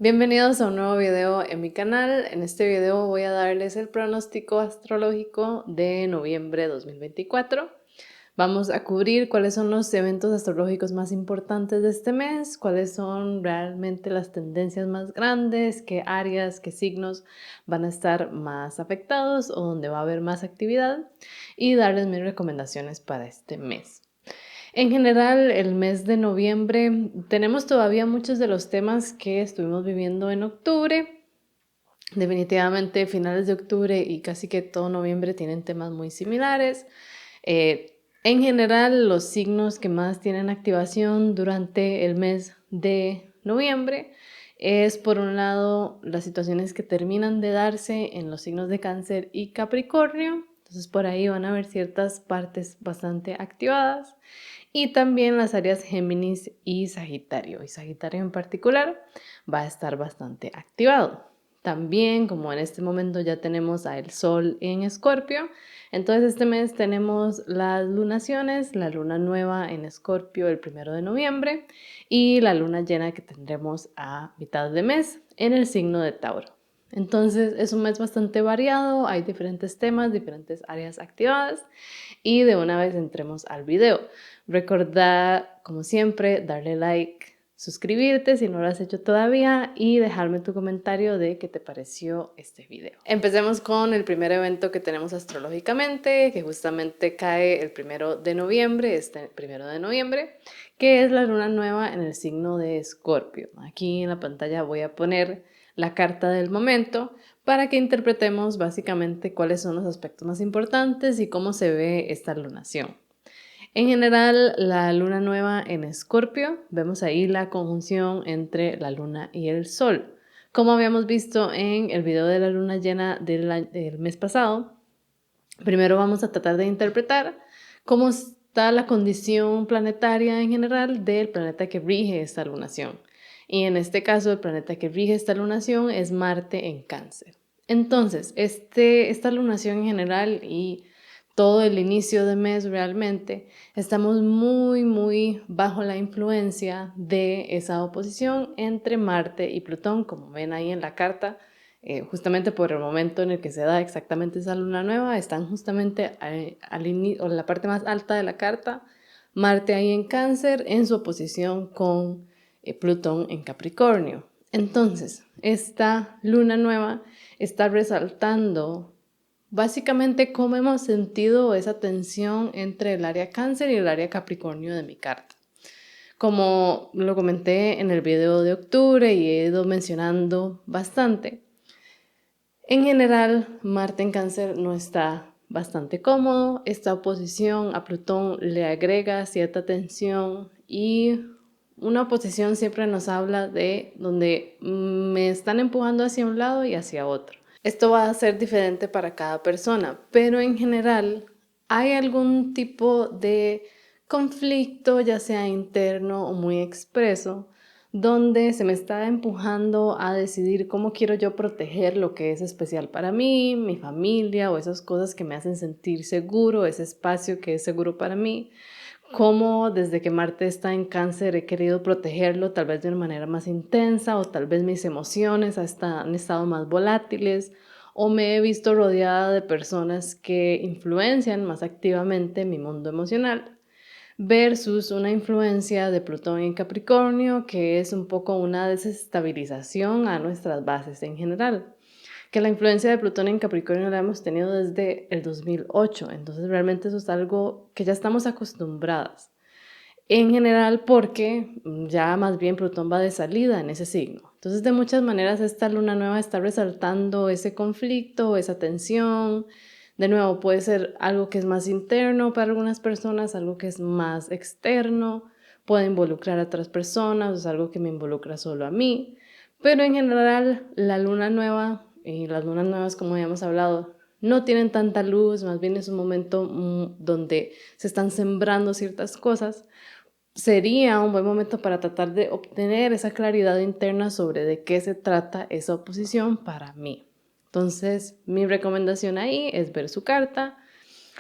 Bienvenidos a un nuevo video en mi canal. En este video voy a darles el pronóstico astrológico de noviembre 2024. Vamos a cubrir cuáles son los eventos astrológicos más importantes de este mes, cuáles son realmente las tendencias más grandes, qué áreas, qué signos van a estar más afectados o donde va a haber más actividad y darles mis recomendaciones para este mes. En general, el mes de noviembre tenemos todavía muchos de los temas que estuvimos viviendo en octubre. Definitivamente finales de octubre y casi que todo noviembre tienen temas muy similares. En general, los signos que más tienen activación durante el mes de noviembre es, por un lado, las situaciones que terminan de darse en los signos de Cáncer y Capricornio. Entonces, por ahí van a haber ciertas partes bastante activadas. Y también las áreas Géminis y Sagitario. Y Sagitario en particular va a estar bastante activado. También, como en este momento ya tenemos a el Sol en Escorpio, entonces este mes tenemos las lunaciones, la luna nueva en Escorpio el 1 de noviembre y la luna llena que tendremos a mitad de mes en el signo de Tauro. Entonces es un mes bastante variado, hay diferentes temas, diferentes áreas activadas y de una vez entremos al video. Recordá, como siempre, darle like, suscribirte si no lo has hecho todavía y dejarme tu comentario de qué te pareció este video. Empecemos con el primer evento que tenemos astrológicamente, que justamente cae el 1 de noviembre, este 1 de noviembre, que es la luna nueva en el signo de Escorpio. Aquí en la pantalla voy a poner la carta del momento para que interpretemos básicamente cuáles son los aspectos más importantes y cómo se ve esta lunación. En general, la luna nueva en Escorpio, vemos ahí la conjunción entre la luna y el sol. Como habíamos visto en el video de la luna llena del mes pasado, primero vamos a tratar de interpretar cómo está la condición planetaria en general del planeta que rige esta lunación. Y en este caso, el planeta que rige esta lunación es Marte en Cáncer. Entonces, esta lunación en general y todo el inicio de mes realmente, estamos muy bajo la influencia de esa oposición entre Marte y Plutón, como ven ahí en la carta. Justamente por el momento en el que se da exactamente esa luna nueva, están justamente al inicio, en la parte más alta de la carta, Marte ahí en Cáncer en su oposición con Plutón en Capricornio. Entonces, esta luna nueva está resaltando básicamente cómo hemos sentido esa tensión entre el área Cáncer y el área Capricornio de mi carta. Como lo comenté en el video de octubre y he ido mencionando bastante, en general Marte en Cáncer no está bastante cómodo. Esta oposición a Plutón le agrega cierta tensión y una oposición siempre nos habla de donde me están empujando hacia un lado y hacia otro. Esto va a ser diferente para cada persona, pero en general hay algún tipo de conflicto, ya sea interno o muy expreso, donde se me está empujando a decidir cómo quiero yo proteger lo que es especial para mí, mi familia o esas cosas que me hacen sentir seguro, ese espacio que es seguro para mí. Cómo desde que Marte está en Cáncer he querido protegerlo tal vez de una manera más intensa o tal vez mis emociones han estado más volátiles o me he visto rodeada de personas que influencian más activamente mi mundo emocional versus una influencia de Plutón en Capricornio que es un poco una desestabilización a nuestras bases en general. Que la influencia de Plutón en Capricornio la hemos tenido desde el 2008, entonces realmente eso es algo que ya estamos acostumbradas. En general porque ya más bien Plutón va de salida en ese signo. Entonces de muchas maneras esta luna nueva está resaltando ese conflicto, esa tensión. De nuevo puede ser algo que es más interno para algunas personas, algo que es más externo, puede involucrar a otras personas, es algo que me involucra solo a mí. Pero en general la luna nueva y las lunas nuevas, como habíamos hablado, no tienen tanta luz, más bien es un momento donde se están sembrando ciertas cosas. Sería un buen momento para tratar de obtener esa claridad interna sobre de qué se trata esa oposición para mí. Entonces, mi recomendación ahí es ver su carta,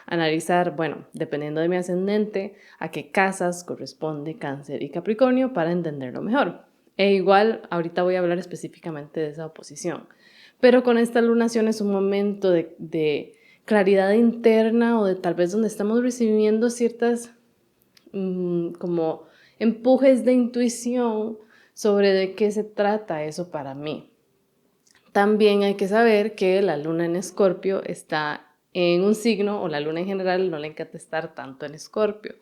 analizar, bueno, dependiendo de mi ascendente, a qué casas corresponde Cáncer y Capricornio para entenderlo mejor. E igual, ahorita voy a hablar específicamente de esa oposición. Pero con esta lunación es un momento de claridad interna o de tal vez donde estamos recibiendo ciertas como empujes de intuición sobre de qué se trata eso para mí. También hay que saber que la luna en Escorpio está en un signo, o la luna en general no le encanta estar tanto en Escorpio,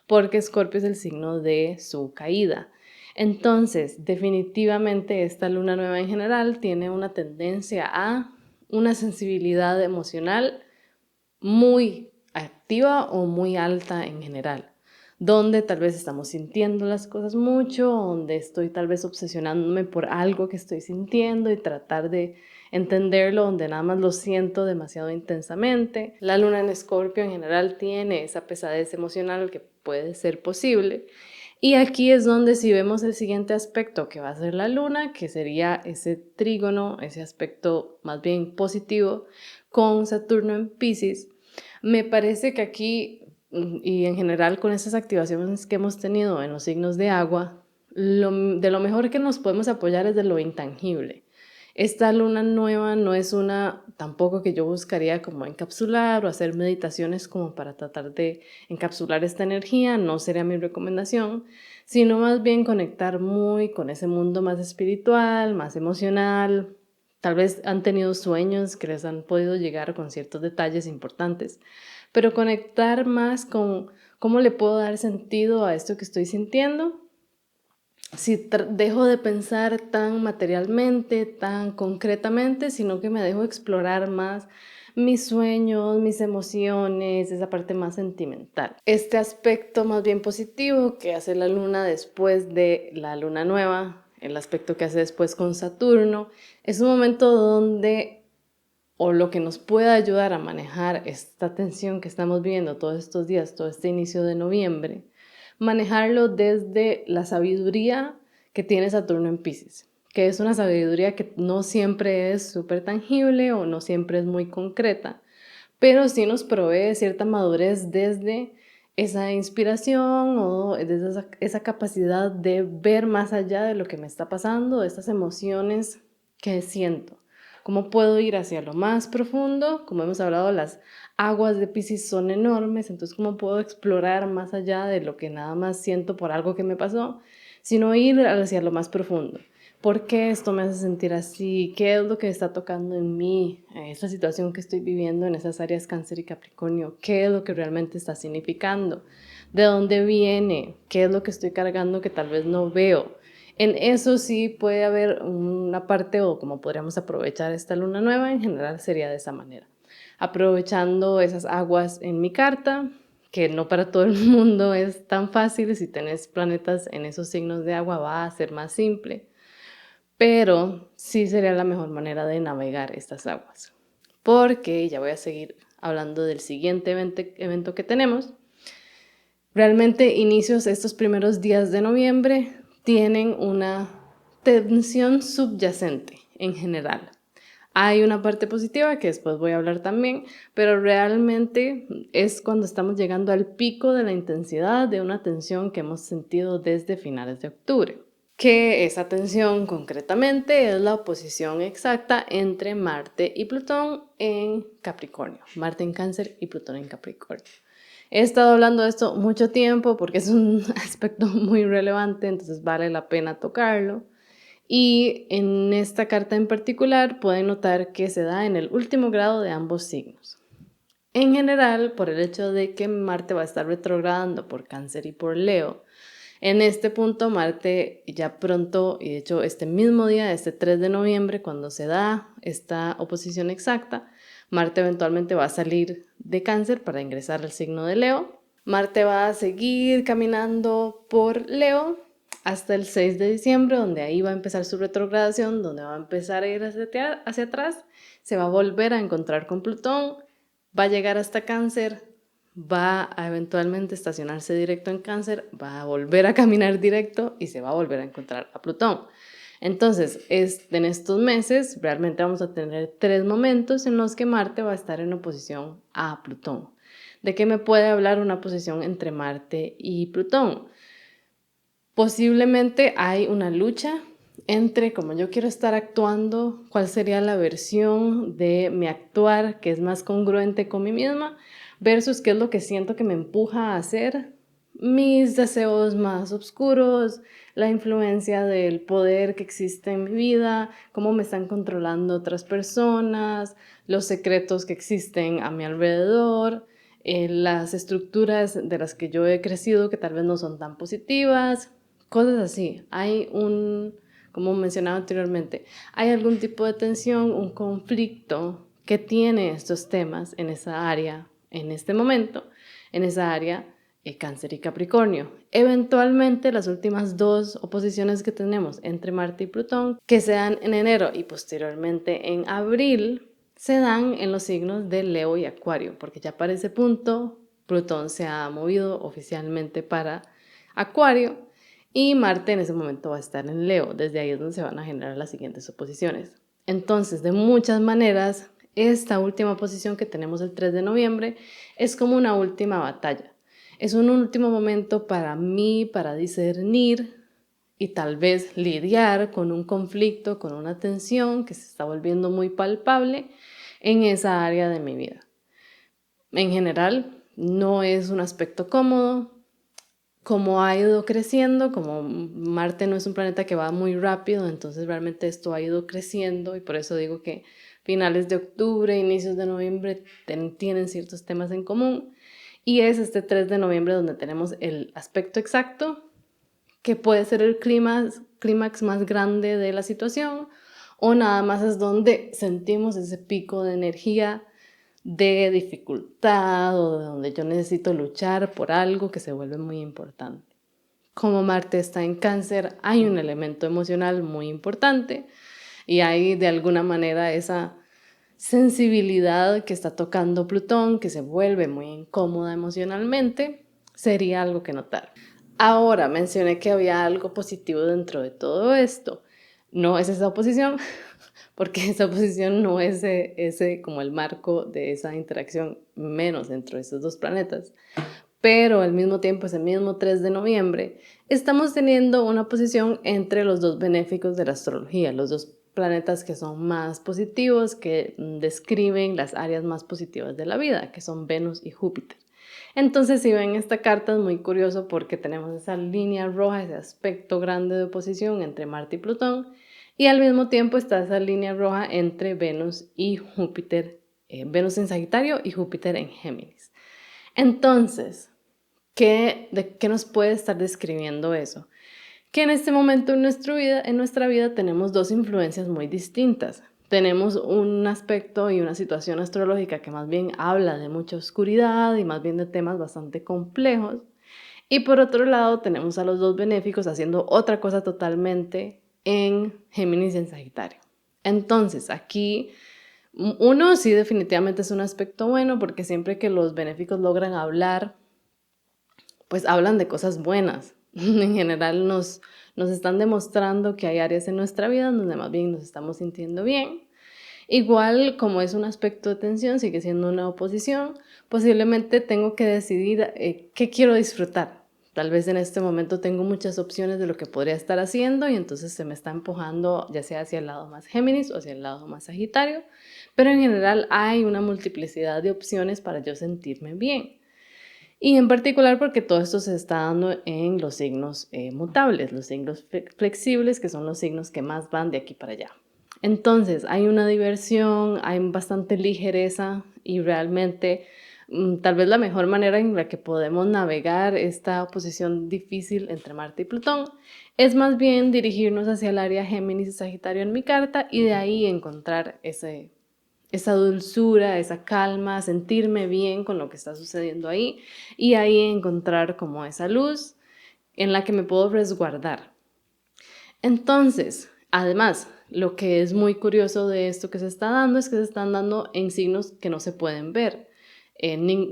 porque Escorpio es el signo de su caída. Entonces, definitivamente esta luna nueva en general tiene una tendencia a una sensibilidad emocional muy activa o muy alta en general, donde tal vez estamos sintiendo las cosas mucho, donde estoy tal vez obsesionándome por algo que estoy sintiendo y tratar de entenderlo, donde nada más lo siento demasiado intensamente. La luna en Escorpio en general tiene esa pesadez emocional que puede ser posible. Y aquí es donde si vemos el siguiente aspecto que va a ser la luna, que sería ese trígono, ese aspecto más bien positivo con Saturno en Piscis, me parece que aquí y en general con estas activaciones que hemos tenido en los signos de agua, de lo mejor que nos podemos apoyar es de lo intangible. Esta luna nueva no es una tampoco que yo buscaría como encapsular o hacer meditaciones como para tratar de encapsular esta energía, no sería mi recomendación, sino más bien conectar muy con ese mundo más espiritual, más emocional. Tal vez han tenido sueños que les han podido llegar con ciertos detalles importantes, pero conectar más con cómo le puedo dar sentido a esto que estoy sintiendo. Si dejo de pensar tan materialmente, tan concretamente, sino que me dejo explorar más mis sueños, mis emociones, esa parte más sentimental. Este aspecto más bien positivo que hace la luna después de la luna nueva, el aspecto que hace después con Saturno, es un momento donde o lo que nos pueda ayudar a manejar esta tensión que estamos viviendo todos estos días, todo este inicio de noviembre, manejarlo desde la sabiduría que tiene Saturno en Piscis, que es una sabiduría que no siempre es súper tangible o no siempre es muy concreta, pero sí nos provee cierta madurez desde esa inspiración o desde esa capacidad de ver más allá de lo que me está pasando, de estas emociones que siento. ¿Cómo puedo ir hacia lo más profundo? Como hemos hablado, las aguas de Piscis son enormes, entonces ¿cómo puedo explorar más allá de lo que nada más siento por algo que me pasó? Sino ir hacia lo más profundo. ¿Por qué esto me hace sentir así? ¿Qué es lo que está tocando en mí? Esta situación que estoy viviendo en esas áreas Cáncer y Capricornio. ¿Qué es lo que realmente está significando? ¿De dónde viene? ¿Qué es lo que estoy cargando que tal vez no veo? En eso sí puede haber una parte o como podríamos aprovechar esta luna nueva, en general sería de esa manera. Aprovechando esas aguas en mi carta, que no para todo el mundo es tan fácil, si tenés planetas en esos signos de agua va a ser más simple, pero sí sería la mejor manera de navegar estas aguas, porque ya voy a seguir hablando del siguiente evento que tenemos. Realmente inicios estos primeros días de noviembre tienen una tensión subyacente en general. Hay una parte positiva que después voy a hablar también, pero realmente es cuando estamos llegando al pico de la intensidad de una tensión que hemos sentido desde finales de octubre. Que esa tensión concretamente es la oposición exacta entre Marte y Plutón en Capricornio. Marte en Cáncer y Plutón en Capricornio. He estado hablando de esto mucho tiempo porque es un aspecto muy relevante, entonces vale la pena tocarlo. Y en esta carta en particular pueden notar que se da en el último grado de ambos signos. En general, por el hecho de que Marte va a estar retrogradando por Cáncer y por Leo, en este punto Marte ya pronto, y de hecho este mismo día, este 3 de noviembre, cuando se da esta oposición exacta, Marte eventualmente va a salir de Cáncer para ingresar al signo de Leo. Marte va a seguir caminando por Leo hasta el 6 de diciembre, donde ahí va a empezar su retrogradación, donde va a empezar a ir hacia atrás, se va a volver a encontrar con Plutón, va a llegar hasta Cáncer, va a eventualmente estacionarse directo en Cáncer, va a volver a caminar directo y se va a volver a encontrar a Plutón. Entonces, en estos meses realmente vamos a tener 3 momentos en los que Marte va a estar en oposición a Plutón. ¿De qué me puede hablar una posición entre Marte y Plutón? Posiblemente hay una lucha entre cómo yo quiero estar actuando, cuál sería la versión de mi actuar que es más congruente con mí misma, versus qué es lo que siento que me empuja a hacer, mis deseos más oscuros, la influencia del poder que existe en mi vida, cómo me están controlando otras personas, los secretos que existen a mi alrededor, las estructuras de las que yo he crecido que tal vez no son tan positivas, cosas así. Como mencionaba anteriormente, hay algún tipo de tensión, un conflicto que tiene estos temas en esa área, en este momento, en esa área Cáncer y Capricornio. Eventualmente, las últimas dos oposiciones que tenemos entre Marte y Plutón, que se dan en enero y posteriormente en abril, se dan en los signos de Leo y Acuario, porque ya para ese punto Plutón se ha movido oficialmente para Acuario y Marte en ese momento va a estar en Leo. Desde ahí es donde se van a generar las siguientes oposiciones. Entonces, de muchas maneras, esta última oposición que tenemos el 3 de noviembre es como una última batalla. Es un último momento para mí, para discernir y tal vez lidiar con un conflicto, con una tensión que se está volviendo muy palpable en esa área de mi vida. En general, no es un aspecto cómodo. Como ha ido creciendo, como Marte no es un planeta que va muy rápido, entonces realmente esto ha ido creciendo y por eso digo que finales de octubre, inicios de noviembre tienen ciertos temas en común. Y es este 3 de noviembre donde tenemos el aspecto exacto, que puede ser el clímax más grande de la situación, o nada más es donde sentimos ese pico de energía, de dificultad, o de donde yo necesito luchar por algo que se vuelve muy importante. Como Marte está en Cáncer, hay un elemento emocional muy importante y hay de alguna manera esa sensibilidad que está tocando Plutón, que se vuelve muy incómoda emocionalmente, sería algo que notar. Ahora mencioné que había algo positivo dentro de todo esto. No es esa oposición, porque esa oposición no es ese como el marco de esa interacción, menos dentro de esos dos planetas. Pero al mismo tiempo, ese mismo 3 de noviembre, estamos teniendo una posición entre los dos benéficos de la astrología, los dos planetas que son más positivos, que describen las áreas más positivas de la vida, que son Venus y Júpiter. Entonces, si ven esta carta es muy curioso porque tenemos esa línea roja, ese aspecto grande de oposición entre Marte y Plutón, y al mismo tiempo está esa línea roja entre Venus y Júpiter, Venus en Sagitario y Júpiter en Géminis. Entonces, ¿de qué nos puede estar describiendo eso? Que en este momento en nuestra vida tenemos dos influencias muy distintas. Tenemos un aspecto y una situación astrológica que más bien habla de mucha oscuridad y más bien de temas bastante complejos. Y por otro lado tenemos a los dos benéficos haciendo otra cosa totalmente en Géminis y en Sagitario. Entonces aquí uno sí definitivamente es un aspecto bueno porque siempre que los benéficos logran hablar, pues hablan de cosas buenas. En general nos están demostrando que hay áreas en nuestra vida donde más bien nos estamos sintiendo bien. Igual, como es un aspecto de tensión, sigue siendo una oposición, posiblemente tengo que decidir qué quiero disfrutar. Tal vez en este momento tengo muchas opciones de lo que podría estar haciendo y entonces se me está empujando ya sea hacia el lado más Géminis o hacia el lado más Sagitario, pero en general hay una multiplicidad de opciones para yo sentirme bien. Y en particular porque todo esto se está dando en los signos mutables, los signos flexibles, que son los signos que más van de aquí para allá. Entonces, hay una diversión, hay bastante ligereza y realmente tal vez la mejor manera en la que podemos navegar esta oposición difícil entre Marte y Plutón es más bien dirigirnos hacia el área Géminis y Sagitario en mi carta y de ahí encontrar esa dulzura, esa calma, sentirme bien con lo que está sucediendo ahí y ahí encontrar como esa luz en la que me puedo resguardar. Entonces, además, lo que es muy curioso de esto que se está dando es que se están dando en signos que no se pueden ver.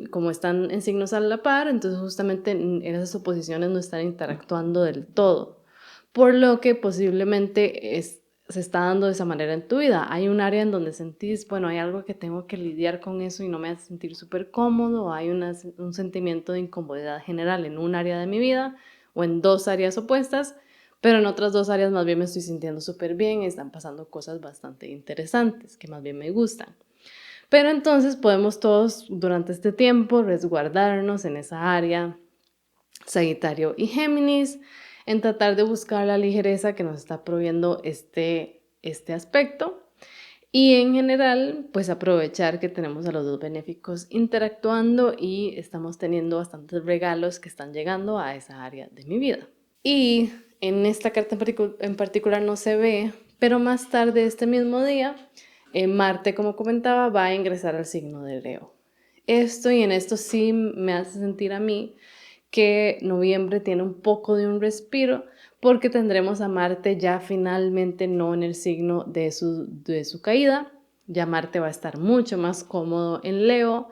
Como están en signos a la par, entonces justamente en esas oposiciones no están interactuando del todo. Por lo que posiblemente se está dando de esa manera en tu vida. Hay un área en donde sentís, bueno, hay algo que tengo que lidiar con eso y no me hace sentir súper cómodo, o hay un sentimiento de incomodidad general en un área de mi vida o en 2 áreas opuestas, pero en otras 2 áreas más bien me estoy sintiendo súper bien y están pasando cosas bastante interesantes que más bien me gustan. Pero entonces podemos todos durante este tiempo resguardarnos en esa área, Sagitario y Géminis, en tratar de buscar la ligereza que nos está proveyendo este aspecto. Y en general, pues aprovechar que tenemos a los dos benéficos interactuando y estamos teniendo bastantes regalos que están llegando a esa área de mi vida. Y en esta carta en particular no se ve, pero más tarde este mismo día, Marte, como comentaba, va a ingresar al signo de Leo. En esto sí me hace sentir a mí que noviembre tiene un poco de un respiro, porque tendremos a Marte ya finalmente no en el signo de su caída. Ya Marte va a estar mucho más cómodo en Leo.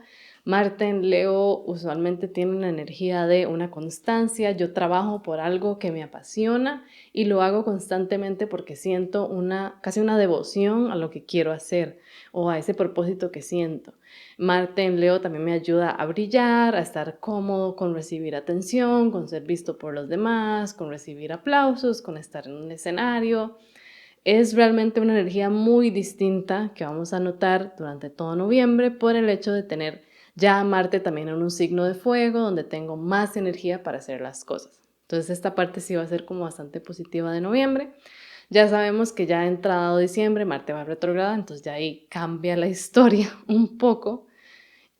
Marte en Leo usualmente tiene una energía de una constancia. Yo trabajo por algo que me apasiona y lo hago constantemente porque siento casi una devoción a lo que quiero hacer o a ese propósito que siento. Marte en Leo también me ayuda a brillar, a estar cómodo con recibir atención, con ser visto por los demás, con recibir aplausos, con estar en un escenario. Es realmente una energía muy distinta que vamos a notar durante todo noviembre por el hecho de tener ya a Marte también en un signo de fuego donde tengo más energía para hacer las cosas. Entonces esta parte sí va a ser como bastante positiva de noviembre. Ya sabemos que ya entrado diciembre Marte va a retrogradar, entonces ya ahí cambia la historia un poco.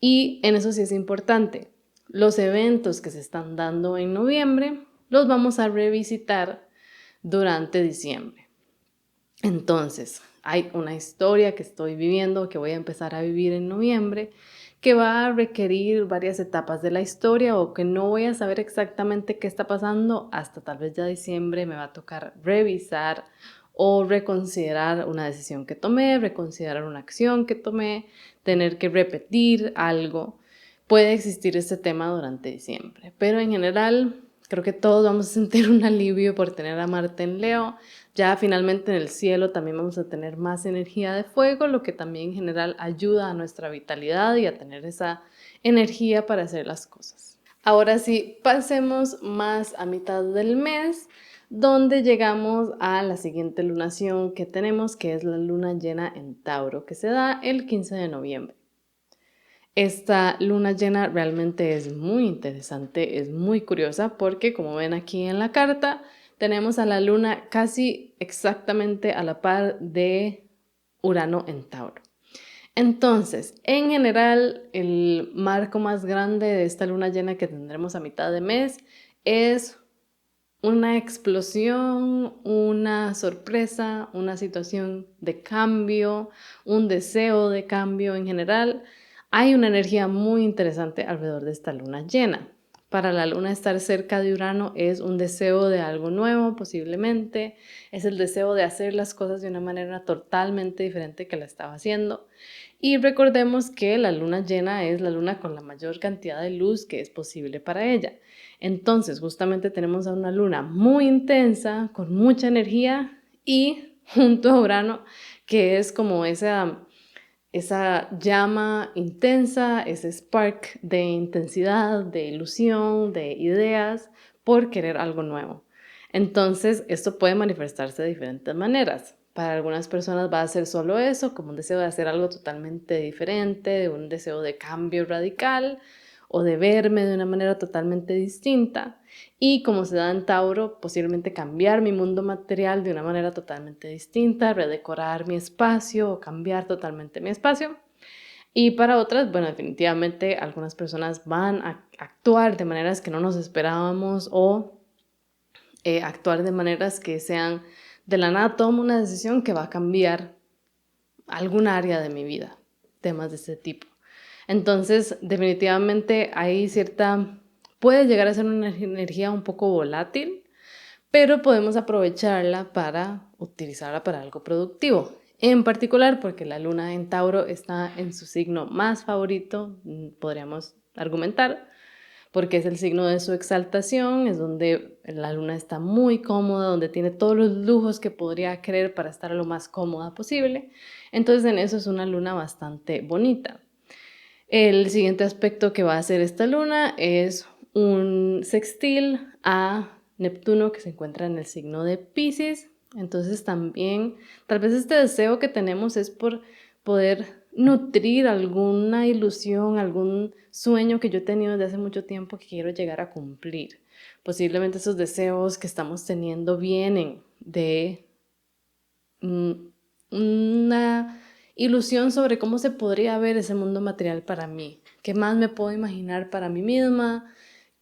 Y en eso sí es importante. Los eventos que se están dando en noviembre los vamos a revisitar durante diciembre. Entonces, hay una historia que estoy viviendo, que voy a empezar a vivir en noviembre, que va a requerir varias etapas de la historia o que no voy a saber exactamente qué está pasando hasta tal vez ya diciembre me va a tocar revisar o reconsiderar una decisión que tomé, reconsiderar una acción que tomé, tener que repetir algo. Puede existir este tema durante diciembre, pero en general creo que todos vamos a sentir un alivio por tener a Marte en Leo. Ya finalmente en el cielo también vamos a tener más energía de fuego, lo que también en general ayuda a nuestra vitalidad y a tener esa energía para hacer las cosas. Ahora sí, pasemos más a mitad del mes, donde llegamos a la siguiente lunación que tenemos, que es la luna llena en Tauro, que se da el 15 de noviembre. Esta luna llena realmente es muy interesante, es muy curiosa porque como ven aquí en la carta, tenemos a la luna casi exactamente a la par de Urano en Tauro. Entonces, en general, el marco más grande de esta luna llena que tendremos a mitad de mes es una explosión, una sorpresa, una situación de cambio, un deseo de cambio en general. Hay una energía muy interesante alrededor de esta luna llena. Para la luna estar cerca de Urano es un deseo de algo nuevo, posiblemente. Es el deseo de hacer las cosas de una manera totalmente diferente que la estaba haciendo. Y recordemos que la luna llena es la luna con la mayor cantidad de luz que es posible para ella. Entonces, justamente tenemos a una luna muy intensa, con mucha energía y junto a Urano, que es como esa llama intensa, ese spark de intensidad, de ilusión, de ideas por querer algo nuevo. Entonces, esto puede manifestarse de diferentes maneras. Para algunas personas va a ser solo eso, como un deseo de hacer algo totalmente diferente, de un deseo de cambio radical o de verme de una manera totalmente distinta. Y como se da en Tauro, posiblemente cambiar mi mundo material de una manera totalmente distinta, redecorar mi espacio o cambiar totalmente mi espacio. Y para otras, bueno, definitivamente algunas personas van a actuar de maneras que no nos esperábamos o actuar de maneras que sean de la nada, tomo una decisión que va a cambiar algún área de mi vida, temas de ese tipo. Entonces, definitivamente puede llegar a ser una energía un poco volátil, pero podemos aprovecharla para utilizarla para algo productivo. En particular porque la luna en Tauro está en su signo más favorito, podríamos argumentar, porque es el signo de su exaltación, es donde la luna está muy cómoda, donde tiene todos los lujos que podría querer para estar lo más cómoda posible. Entonces en eso es una luna bastante bonita. El siguiente aspecto que va a hacer esta luna es un sextil a Neptuno, que se encuentra en el signo de Piscis. Entonces también, tal vez este deseo que tenemos es por poder nutrir alguna ilusión, algún sueño que yo he tenido desde hace mucho tiempo que quiero llegar a cumplir. Posiblemente esos deseos que estamos teniendo vienen de una ilusión sobre cómo se podría ver ese mundo material para mí. ¿Qué más me puedo imaginar para mí misma?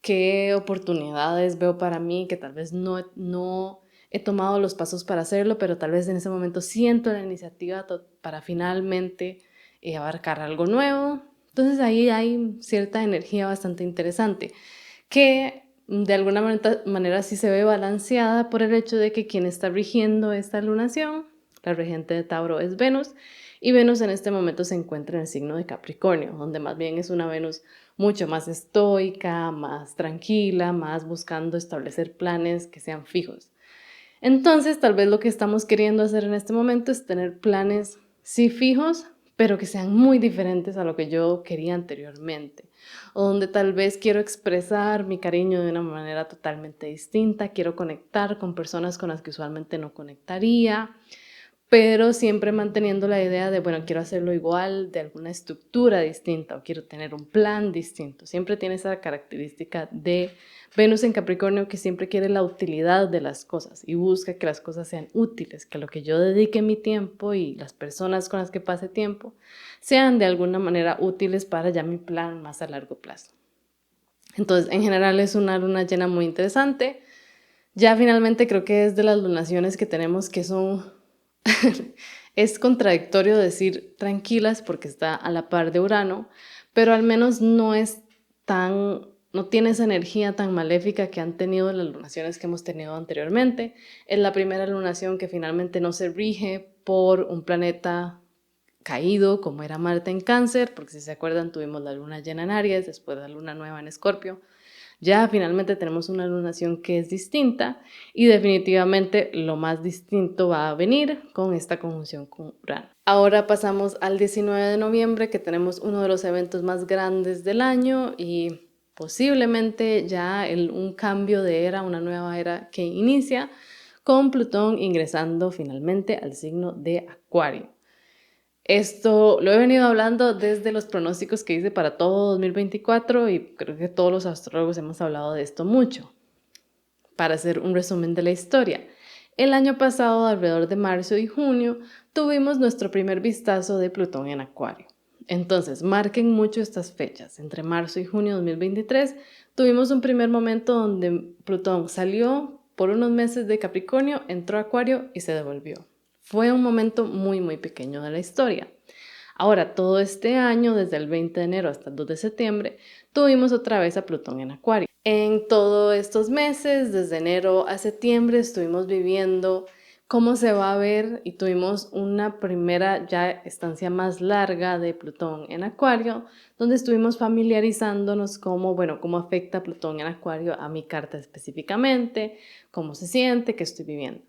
¿Qué oportunidades veo para mí que tal vez no he tomado los pasos para hacerlo, pero tal vez en ese momento siento la iniciativa para finalmente abarcar algo nuevo? Entonces ahí hay cierta energía bastante interesante que de alguna manera sí se ve balanceada por el hecho de que quien está rigiendo esta lunación, la regente de Tauro, es Venus, y Venus en este momento se encuentra en el signo de Capricornio, donde más bien es una Venus mucho más estoica, más tranquila, más buscando establecer planes que sean fijos. Entonces, tal vez lo que estamos queriendo hacer en este momento es tener planes sí fijos, pero que sean muy diferentes a lo que yo quería anteriormente, o donde tal vez quiero expresar mi cariño de una manera totalmente distinta, quiero conectar con personas con las que usualmente no conectaría, pero siempre manteniendo la idea de, bueno, quiero hacerlo igual, de alguna estructura distinta, o quiero tener un plan distinto. Siempre tiene esa característica de Venus en Capricornio, que siempre quiere la utilidad de las cosas y busca que las cosas sean útiles, que lo que yo dedique mi tiempo y las personas con las que pase tiempo sean de alguna manera útiles para ya mi plan más a largo plazo. Entonces, en general es una luna llena muy interesante. Ya finalmente creo que es de las lunaciones que tenemos que son es contradictorio decir tranquilas porque está a la par de Urano, pero al menos no tiene esa energía tan maléfica que han tenido las lunaciones que hemos tenido anteriormente. Es la primera lunación que finalmente no se rige por un planeta caído como era Marte en Cáncer, porque si se acuerdan tuvimos la luna llena en Aries, después la luna nueva en Escorpio. Ya finalmente tenemos una lunación que es distinta y definitivamente lo más distinto va a venir con esta conjunción con Urano. Ahora pasamos al 19 de noviembre, que tenemos uno de los eventos más grandes del año y posiblemente ya un cambio de era, una nueva era que inicia con Plutón ingresando finalmente al signo de Acuario. Esto lo he venido hablando desde los pronósticos que hice para todo 2024 y creo que todos los astrólogos hemos hablado de esto mucho. Para hacer un resumen de la historia, el año pasado, alrededor de marzo y junio, tuvimos nuestro primer vistazo de Plutón en Acuario. Entonces, marquen mucho estas fechas. Entre marzo y junio de 2023 tuvimos un primer momento donde Plutón salió por unos meses de Capricornio, entró a Acuario y se devolvió. Fue un momento muy, muy pequeño de la historia. Ahora, todo este año, desde el 20 de enero hasta el 2 de septiembre, tuvimos otra vez a Plutón en Acuario. En todos estos meses, desde enero a septiembre, estuvimos viviendo cómo se va a ver y tuvimos una primera ya estancia más larga de Plutón en Acuario, donde estuvimos familiarizándonos cómo afecta Plutón en Acuario a mi carta específicamente, cómo se siente, qué estoy viviendo.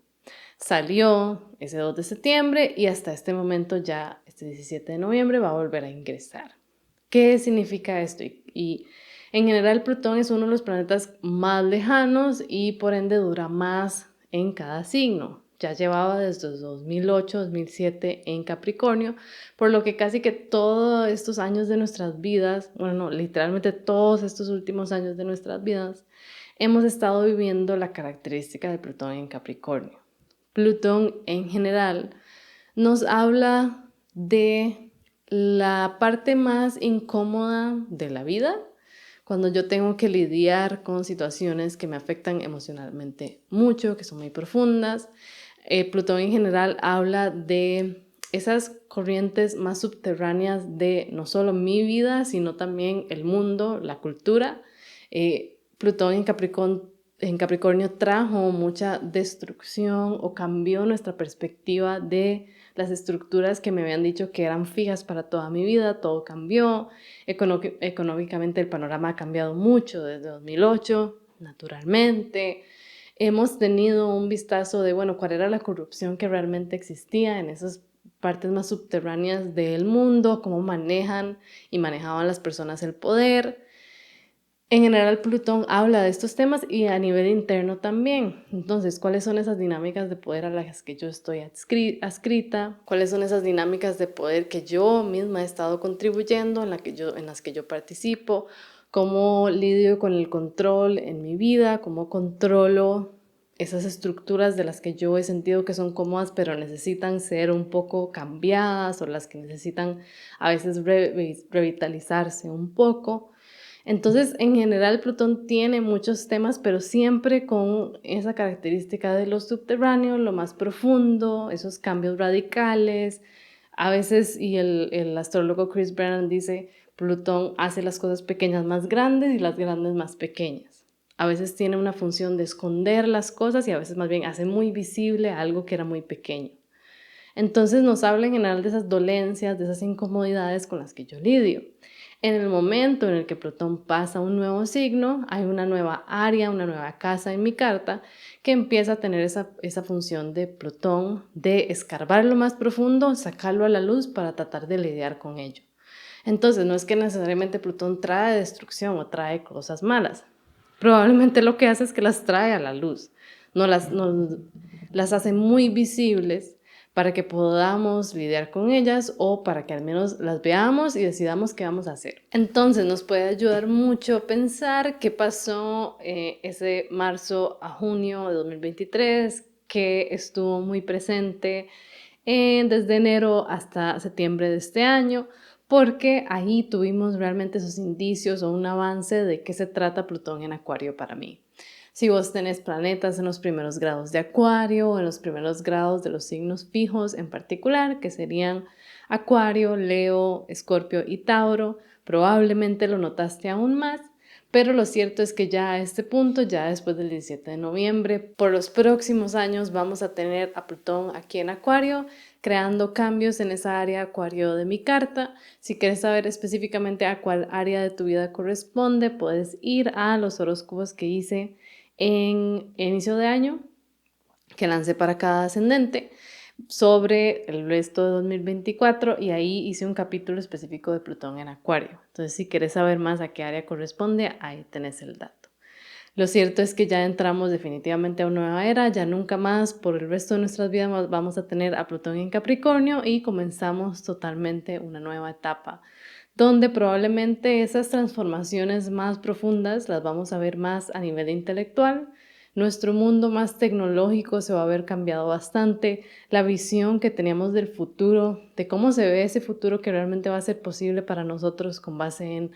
Salió ese 2 de septiembre y hasta este momento ya, este 17 de noviembre, va a volver a ingresar. ¿Qué significa esto? Y en general Plutón es uno de los planetas más lejanos y por ende dura más en cada signo. Ya llevaba desde 2008-2007 en Capricornio, por lo que casi que todos estos años de nuestras vidas, literalmente todos estos últimos años de nuestras vidas, hemos estado viviendo la característica de Plutón en Capricornio. Plutón en general nos habla de la parte más incómoda de la vida, cuando yo tengo que lidiar con situaciones que me afectan emocionalmente mucho, que son muy profundas. Plutón en general habla de esas corrientes más subterráneas de no solo mi vida, sino también el mundo, la cultura. Plutón en Capricornio trajo mucha destrucción o cambió nuestra perspectiva de las estructuras que me habían dicho que eran fijas para toda mi vida. Todo cambió. Económicamente el panorama ha cambiado mucho desde 2008, naturalmente. Hemos tenido un vistazo de, cuál era la corrupción que realmente existía en esas partes más subterráneas del mundo, cómo manejaban las personas el poder. En general, Plutón habla de estos temas y a nivel interno también. Entonces, ¿cuáles son esas dinámicas de poder a las que yo estoy adscrita? ¿Cuáles son esas dinámicas de poder que yo misma he estado contribuyendo, en las que yo participo? ¿Cómo lidio con el control en mi vida? ¿Cómo controlo esas estructuras de las que yo he sentido que son cómodas, pero necesitan ser un poco cambiadas o las que necesitan a veces revitalizarse un poco? Entonces, en general, Plutón tiene muchos temas, pero siempre con esa característica de lo subterráneo, lo más profundo, esos cambios radicales. A veces, y el astrólogo Chris Brennan dice, Plutón hace las cosas pequeñas más grandes y las grandes más pequeñas. A veces tiene una función de esconder las cosas y a veces más bien hace muy visible algo que era muy pequeño. Entonces nos habla en general de esas dolencias, de esas incomodidades con las que yo lidio. En el momento en el que Plutón pasa a un nuevo signo, hay una nueva área, una nueva casa en mi carta que empieza a tener esa función de Plutón, de escarbar lo más profundo, sacarlo a la luz para tratar de lidiar con ello. Entonces no es que necesariamente Plutón trae destrucción o trae cosas malas. Probablemente lo que hace es que las trae a la luz, no las hace muy visibles para que podamos lidiar con ellas o para que al menos las veamos y decidamos qué vamos a hacer. Entonces nos puede ayudar mucho pensar qué pasó ese marzo a junio de 2023, que estuvo muy presente desde enero hasta septiembre de este año, porque ahí tuvimos realmente esos indicios o un avance de qué se trata Plutón en Acuario para mí. Si vos tenés planetas en los primeros grados de Acuario o en los primeros grados de los signos fijos en particular, que serían Acuario, Leo, Escorpio y Tauro, probablemente lo notaste aún más, pero lo cierto es que ya a este punto, ya después del 17 de noviembre, por los próximos años vamos a tener a Plutón aquí en Acuario, creando cambios en esa área Acuario de mi carta. Si quieres saber específicamente a cuál área de tu vida corresponde, puedes ir a los horóscopos que hice en inicio de año, que lancé para cada ascendente, sobre el resto de 2024 y ahí hice un capítulo específico de Plutón en Acuario. Entonces, si quieres saber más a qué área corresponde, ahí tenés el dato. Lo cierto es que ya entramos definitivamente a una nueva era, ya nunca más por el resto de nuestras vidas vamos a tener a Plutón en Capricornio y comenzamos totalmente una nueva etapa donde probablemente esas transformaciones más profundas las vamos a ver más a nivel intelectual. Nuestro mundo más tecnológico se va a ver cambiado bastante. La visión que teníamos del futuro, de cómo se ve ese futuro que realmente va a ser posible para nosotros con base en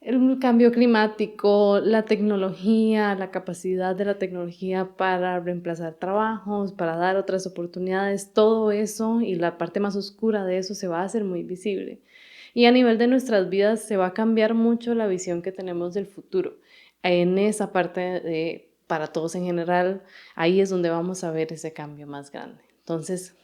el cambio climático, la tecnología, la capacidad de la tecnología para reemplazar trabajos, para dar otras oportunidades, todo eso y la parte más oscura de eso se va a hacer muy visible. Y a nivel de nuestras vidas se va a cambiar mucho la visión que tenemos del futuro. En esa parte para todos en general, ahí es donde vamos a ver ese cambio más grande. Entonces,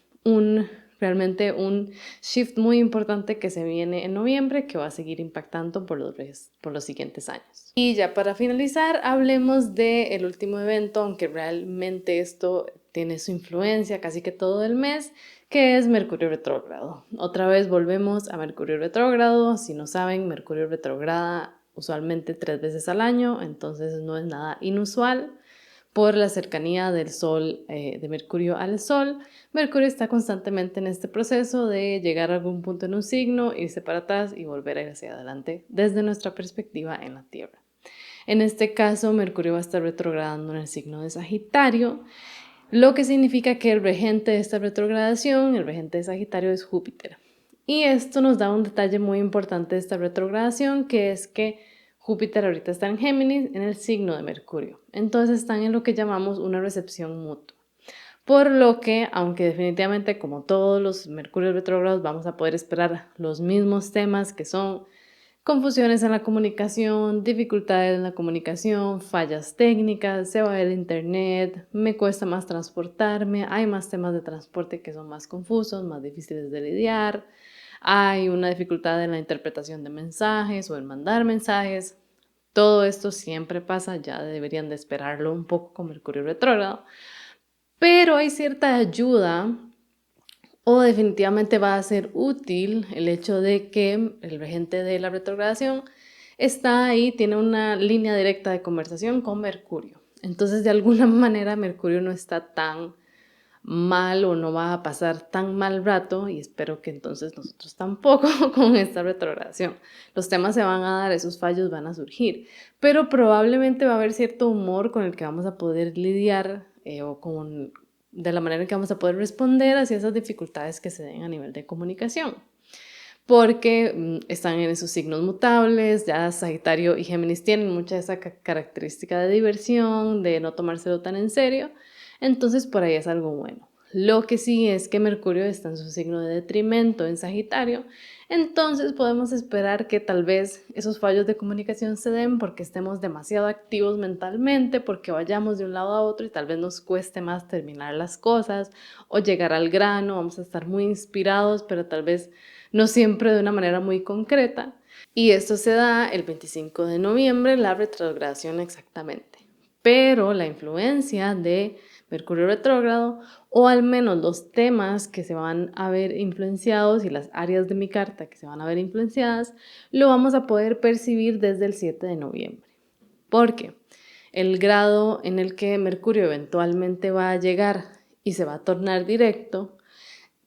realmente un shift muy importante que se viene en noviembre que va a seguir impactando por los siguientes años. Y ya para finalizar, hablemos del último evento, aunque realmente esto tiene su influencia casi que todo el mes, que es Mercurio retrógrado. Otra vez volvemos a Mercurio retrógrado. Si no saben, Mercurio retrograda usualmente 3 veces al año, entonces no es nada inusual por la cercanía del Sol, de Mercurio al Sol. Mercurio está constantemente en este proceso de llegar a algún punto en un signo, irse para atrás y volver a ir hacia adelante desde nuestra perspectiva en la Tierra. En este caso, Mercurio va a estar retrogradando en el signo de Sagitario, lo que significa que el regente de esta retrogradación, el regente de Sagitario, es Júpiter. Y esto nos da un detalle muy importante de esta retrogradación, que es que Júpiter ahorita está en Géminis, en el signo de Mercurio. Entonces están en lo que llamamos una recepción mutua. Por lo que, aunque definitivamente como todos los Mercurios retrógrados vamos a poder esperar los mismos temas que son confusiones en la comunicación, dificultades en la comunicación, fallas técnicas, se va el internet, me cuesta más transportarme, hay más temas de transporte que son más confusos, más difíciles de lidiar, hay una dificultad en la interpretación de mensajes o en mandar mensajes. Todo esto siempre pasa, ya deberían de esperarlo un poco con Mercurio retrógrado, pero hay cierta ayuda o definitivamente va a ser útil el hecho de que el regente de la retrogradación está ahí, tiene una línea directa de conversación con Mercurio. Entonces, de alguna manera, Mercurio no está tan mal o no va a pasar tan mal rato, y espero que entonces nosotros tampoco con esta retrogradación. Los temas se van a dar, esos fallos van a surgir, pero probablemente va a haber cierto humor con el que vamos a poder lidiar de la manera en que vamos a poder responder hacia esas dificultades que se den a nivel de comunicación. Porque están en esos signos mutables, ya Sagitario y Géminis tienen mucha de esa característica de diversión, de no tomárselo tan en serio, entonces por ahí es algo bueno. Lo que sí es que Mercurio está en su signo de detrimento en Sagitario, entonces podemos esperar que tal vez esos fallos de comunicación se den porque estemos demasiado activos mentalmente, porque vayamos de un lado a otro y tal vez nos cueste más terminar las cosas o llegar al grano, vamos a estar muy inspirados, pero tal vez no siempre de una manera muy concreta. Y esto se da el 25 de noviembre, la retrogradación exactamente. Pero la influencia de Mercurio retrógrado, o al menos los temas que se van a ver influenciados y las áreas de mi carta que se van a ver influenciadas, lo vamos a poder percibir desde el 7 de noviembre. Porque el grado en el que Mercurio eventualmente va a llegar y se va a tornar directo,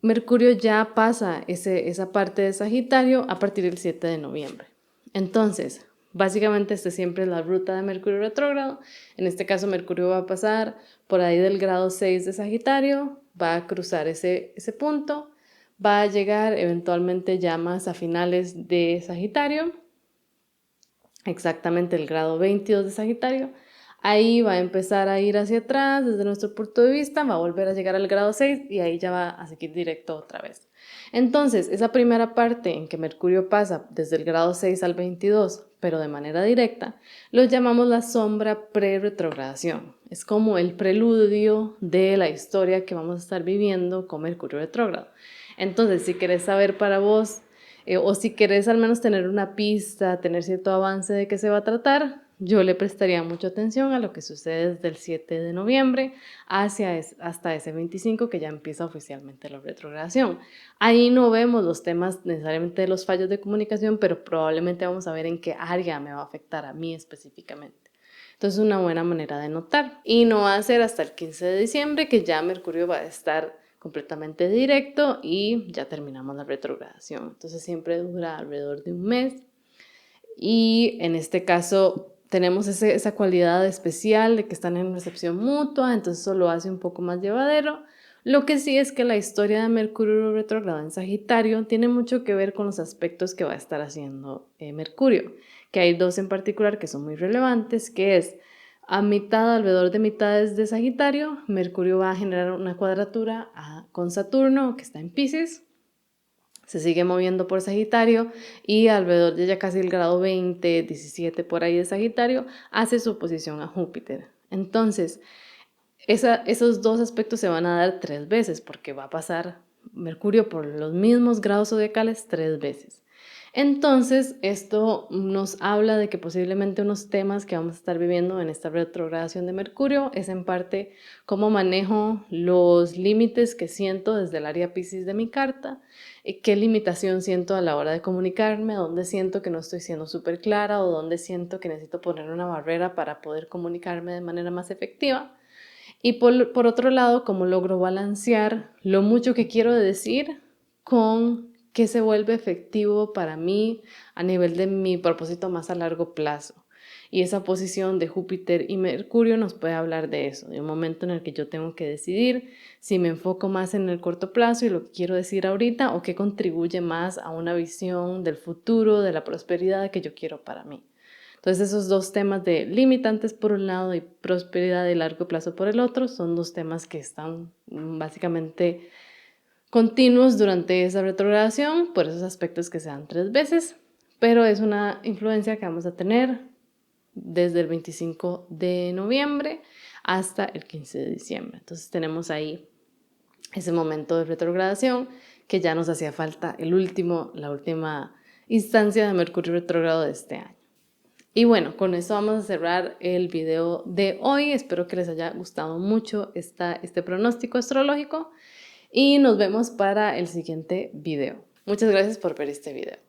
Mercurio ya pasa esa parte de Sagitario a partir del 7 de noviembre. Entonces, básicamente esta siempre es la ruta de Mercurio retrógrado. En este caso, Mercurio va a pasar por ahí del grado 6 de Sagitario, va a cruzar ese punto, va a llegar eventualmente ya más a finales de Sagitario, exactamente el grado 22 de Sagitario. Ahí va a empezar a ir hacia atrás desde nuestro punto de vista, va a volver a llegar al grado 6 y ahí ya va a seguir directo otra vez. Entonces, esa primera parte en que Mercurio pasa desde el grado 6 al 22, pero de manera directa, lo llamamos la sombra pre-retrogradación. Es como el preludio de la historia que vamos a estar viviendo con Mercurio retrógrado. Entonces, si querés saber para vos o si querés al menos tener una pista, tener cierto avance de qué se va a tratar, yo le prestaría mucha atención a lo que sucede desde el 7 de noviembre hasta ese 25 que ya empieza oficialmente la retrogradación. Ahí no vemos los temas necesariamente de los fallos de comunicación, pero probablemente vamos a ver en qué área me va a afectar a mí específicamente. Entonces, una buena manera de notar. Y no va a ser hasta el 15 de diciembre que ya Mercurio va a estar completamente directo y ya terminamos la retrogradación. Entonces siempre dura alrededor de un mes y en este caso tenemos esa cualidad especial de que están en recepción mutua, entonces eso lo hace un poco más llevadero. Lo que sí es que la historia de Mercurio retrógrado en Sagitario tiene mucho que ver con los aspectos que va a estar haciendo Mercurio, que hay dos en particular que son muy relevantes, que es alrededor de mitades de Sagitario, Mercurio va a generar una cuadratura con Saturno, que está en Piscis, se sigue moviendo por Sagitario y alrededor de ya casi el grado 20, 17 por ahí de Sagitario, hace su oposición a Júpiter. Entonces, esos dos aspectos se van a dar 3 veces porque va a pasar Mercurio por los mismos grados zodiacales 3 veces. Entonces, esto nos habla de que posiblemente unos temas que vamos a estar viviendo en esta retrogradación de Mercurio es en parte cómo manejo los límites que siento desde el área Piscis de mi carta, qué limitación siento a la hora de comunicarme, dónde siento que no estoy siendo súper clara o dónde siento que necesito poner una barrera para poder comunicarme de manera más efectiva. Y por otro lado, cómo logro balancear lo mucho que quiero decir con qué se vuelve efectivo para mí a nivel de mi propósito más a largo plazo. Y esa posición de Júpiter y Mercurio nos puede hablar de eso, de un momento en el que yo tengo que decidir si me enfoco más en el corto plazo y lo que quiero decir ahorita o qué contribuye más a una visión del futuro, de la prosperidad que yo quiero para mí. Entonces esos dos temas de limitantes por un lado y prosperidad de largo plazo por el otro son dos temas que están básicamente continuos durante esa retrogradación, por esos aspectos que se dan 3 veces, pero es una influencia que vamos a tener desde el 25 de noviembre hasta el 15 de diciembre. Entonces tenemos ahí ese momento de retrogradación que ya nos hacía falta la última instancia de Mercurio retrógrado de este año. Y bueno, con eso vamos a cerrar el video de hoy. Espero que les haya gustado mucho este pronóstico astrológico y nos vemos para el siguiente video. Muchas gracias por ver este video.